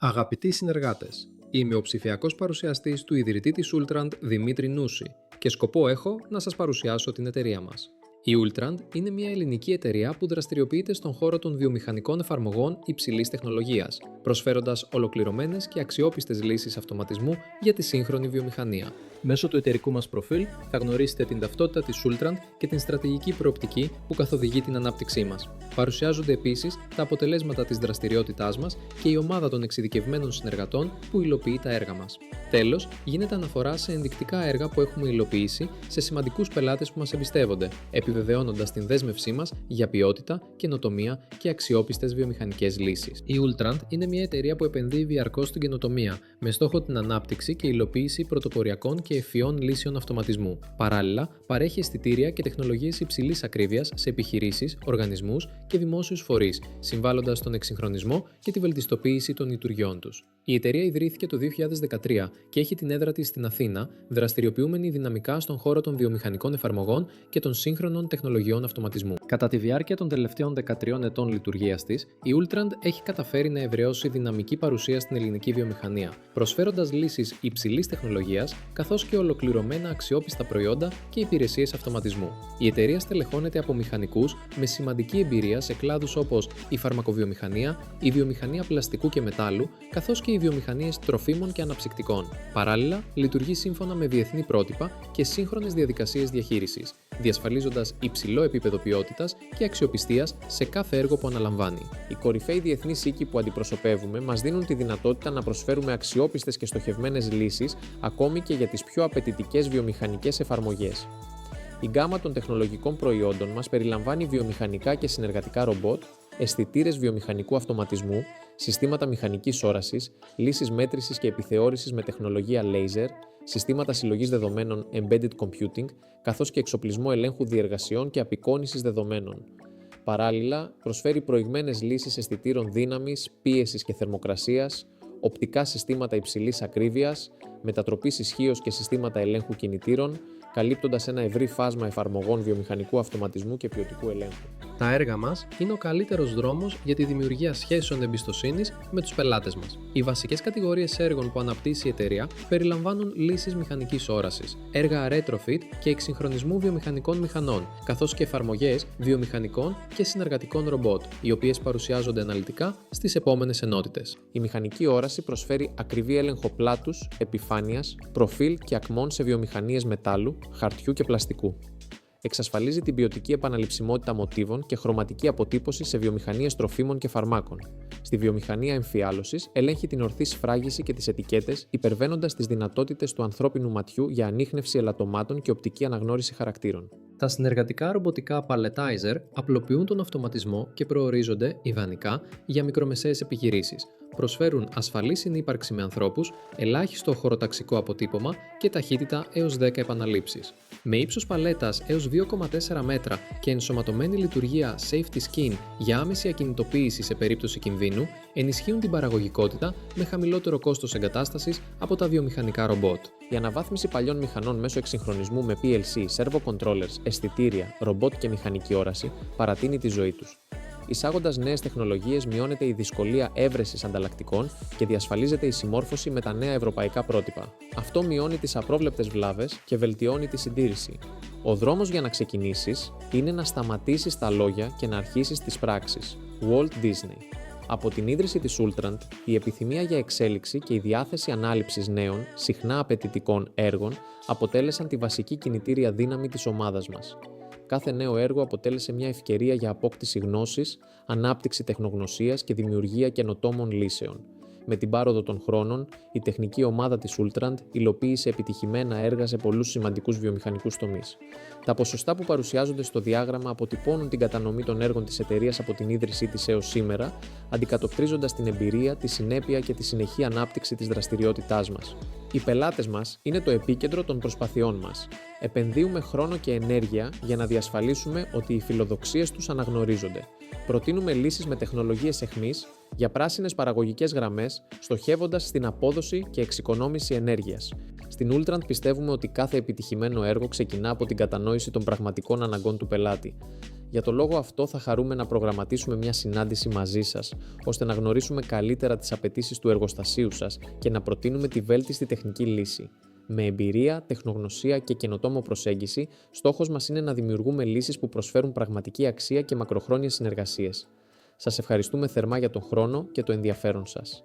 Αγαπητοί συνεργάτες, είμαι ο ψηφιακός παρουσιαστής του ιδρυτή της Ultrand Δημήτρη Νούση και σκοπό έχω να σας παρουσιάσω την εταιρεία μας. Η Ultrand είναι μια ελληνική εταιρεία που δραστηριοποιείται στον χώρο των βιομηχανικών εφαρμογών υψηλής τεχνολογίας, προσφέροντας ολοκληρωμένες και αξιόπιστες λύσεις αυτοματισμού για τη σύγχρονη βιομηχανία. Μέσω του εταιρικού μας προφίλ θα γνωρίσετε την ταυτότητα της Ultrand και την στρατηγική προοπτική που καθοδηγεί την ανάπτυξή μας. Παρουσιάζονται επίσης τα αποτελέσματα της δραστηριότητάς μας και η ομάδα των εξειδικευμένων συνεργατών που υλοποιεί τα έργα μας. Τέλος, γίνεται αναφορά σε ενδεικτικά έργα που έχουμε υλοποιήσει σε σημαντικούς πελάτες που μας εμπιστεύονται, επιβεβαιώνοντας την δέσμευσή μας για ποιότητα, καινοτομία και αξιόπιστες βιομηχανικές λύσεις. Η Ultrand είναι μια εταιρεία που επενδύει διαρκώς στην καινοτομία, με στόχο την ανάπτυξη και υλοποίηση πρωτοποριακών και ευφυών λύσεων αυτοματισμού. Παράλληλα, παρέχει αισθητήρια και τεχνολογίες υψηλής ακρίβειας σε επιχειρήσεις, οργανισμούς και δημόσιους φορείς, συμβάλλοντας στον εξυγχρονισμό και τη βελτιστοποίηση των λειτουργιών τους. Η εταιρεία ιδρύθηκε το 2013 και έχει την έδρα της στην Αθήνα, δραστηριοποιούμενη δυναμικά στον χώρο των βιομηχανικών εφαρμογών και των σύγχρονων τεχνολογιών αυτοματισμού. Κατά τη διάρκεια των τελευταίων 13 ετών λειτουργίας της, η Ultrand έχει καταφέρει να εδραιώσει δυναμική παρουσία στην ελληνική βιομηχανία, προσφέροντας λύσεις υψηλής τεχνολογίας, καθώς και ολοκληρωμένα αξιόπιστα προϊόντα και υπηρεσίες αυτοματισμού. Η εταιρεία στελεχώνεται από μηχανικούς με σημαντική εμπειρία σε κλάδους όπως η φαρμακοβιομηχανία, η βιομηχανία πλαστικού και μετάλλου, καθώς και οι βιομηχανίες τροφίμων και αναψυκτικών. Παράλληλα, λειτουργεί σύμφωνα με διεθνή πρότυπα και σύγχρονες διαδικασίες διαχείρισης, διασφαλίζοντας υψηλό επίπεδο ποιότητας και αξιοπιστίας σε κάθε έργο που αναλαμβάνει. Οι κορυφαίοι διεθνείς οίκοι που αντιπροσωπεύουμε μας δίνουν τη δυνατότητα να προσφέρουμε αξιόπιστες και στοχευμένες λύσεις, ακόμη και για τις πιο απαιτητικές βιομηχανικές εφαρμογές. Η γκάμα των τεχνολογικών προϊόντων μας περιλαμβάνει βιομηχανικά και συνεργατικά ρομπότ, αισθητήρες βιομηχανικού αυτοματισμού, συστήματα μηχανικής όρασης, λύσεις μέτρησης και επιθεώρησης με τεχνολογία laser, συστήματα συλλογής δεδομένων embedded computing, καθώς και εξοπλισμό ελέγχου διεργασιών και απεικόνησης δεδομένων. Παράλληλα, προσφέρει προηγμένες λύσεις αισθητήρων δύναμης, πίεσης και θερμοκρασίας, οπτικά συστήματα υψηλής ακρίβειας, μετατροπής ισχύως και συστήματα ελέγχου κινητήρων, καλύπτοντας ένα ευρύ φάσμα εφαρμογών βιομηχανικού αυτοματισμού και ποιοτικού ελέγχου. Τα έργα μας είναι ο καλύτερος δρόμος για τη δημιουργία σχέσεων εμπιστοσύνης με τους πελάτες μας. Οι βασικές κατηγορίες έργων που αναπτύσσει η εταιρεία περιλαμβάνουν λύσεις μηχανικής όρασης, έργα retrofit και εξυγχρονισμού βιομηχανικών μηχανών, καθώς και εφαρμογές βιομηχανικών και συνεργατικών ρομπότ, οι οποίες παρουσιάζονται αναλυτικά στις επόμενες ενότητες. Η μηχανική όραση προσφέρει ακριβή έλεγχο πλάτους, επιφάνειας, προφίλ και ακμών σε βιομηχανίες μετάλλου, χαρτιού και πλαστικού. Εξασφαλίζει την ποιοτική επαναληψιμότητα μοτίβων και χρωματική αποτύπωση σε βιομηχανίες τροφίμων και φαρμάκων. Στη βιομηχανία εμφιάλωσης ελέγχει την ορθή σφράγιση και τις ετικέτες, υπερβαίνοντας τις δυνατότητες του ανθρώπινου ματιού για ανίχνευση ελαττωμάτων και οπτική αναγνώριση χαρακτήρων. Τα συνεργατικά ρομποτικά palletizer απλοποιούν τον αυτοματισμό και προορίζονται ιδανικά για μικρομεσαίες επιχειρήσεις. Προσφέρουν ασφαλή συνύπαρξη με ανθρώπους, ελάχιστο χωροταξικό αποτύπωμα και ταχύτητα έως 10 επαναλήψεις. Με ύψος παλέτας έως 2,4 μέτρα και ενσωματωμένη λειτουργία Safety Skin για άμεση ακινητοποίηση σε περίπτωση κινδύνου, ενισχύουν την παραγωγικότητα με χαμηλότερο κόστος εγκατάστασης από τα βιομηχανικά ρομπότ. Η αναβάθμιση παλιών μηχανών μέσω εξυγχρονισμού με PLC, servo controllers, αισθητήρια, ρομπότ και μηχανική όραση παρατείνει τη ζωή τους. Εισάγοντας νέες τεχνολογίες, μειώνεται η δυσκολία έβρεσης ανταλλακτικών και διασφαλίζεται η συμμόρφωση με τα νέα ευρωπαϊκά πρότυπα. Αυτό μειώνει τις απρόβλεπτες βλάβες και βελτιώνει τη συντήρηση. Ο δρόμος για να ξεκινήσεις είναι να σταματήσεις τα λόγια και να αρχίσεις τις πράξεις. Walt Disney. Από την ίδρυση της Ultrand, η επιθυμία για εξέλιξη και η διάθεση ανάληψης νέων, συχνά απαιτητικών έργων αποτέλεσαν τη βασική κινητήρια δύναμη της ομάδας μας. Κάθε νέο έργο αποτέλεσε μια ευκαιρία για απόκτηση γνώσης, ανάπτυξη τεχνογνωσίας και δημιουργία καινοτόμων λύσεων. Με την πάροδο των χρόνων, η τεχνική ομάδα της Ultrand υλοποίησε επιτυχημένα έργα σε πολλούς σημαντικούς βιομηχανικούς τομείς. Τα ποσοστά που παρουσιάζονται στο διάγραμμα αποτυπώνουν την κατανομή των έργων της εταιρείας από την ίδρυσή της έως σήμερα, αντικατοπτρίζοντας την εμπειρία, τη συνέπεια και τη συνεχή ανάπτυξη της δραστηριότητάς μας. Οι πελάτες μας είναι το επίκεντρο των προσπαθειών μας. Επενδύουμε χρόνο και ενέργεια για να διασφαλίσουμε ότι οι φιλοδοξίες τους αναγνωρίζονται. Προτείνουμε λύσεις με τεχνολογίες εχμής για πράσινες παραγωγικές γραμμές, στοχεύοντας στην απόδοση και εξοικονόμηση ενέργειας. Στην Ultrand πιστεύουμε ότι κάθε επιτυχημένο έργο ξεκινά από την κατανόηση των πραγματικών αναγκών του πελάτη. Για το λόγο αυτό θα χαρούμε να προγραμματίσουμε μια συνάντηση μαζί σας, ώστε να γνωρίσουμε καλύτερα τις απαιτήσεις του εργοστασίου σας και να προτείνουμε τη βέλτιστη τεχνική λύση. Με εμπειρία, τεχνογνωσία και καινοτόμο προσέγγιση, στόχος μας είναι να δημιουργούμε λύσεις που προσφέρουν πραγματική αξία και μακροχρόνιες συνεργασίες. Σας ευχαριστούμε θερμά για τον χρόνο και το ενδιαφέρον σας.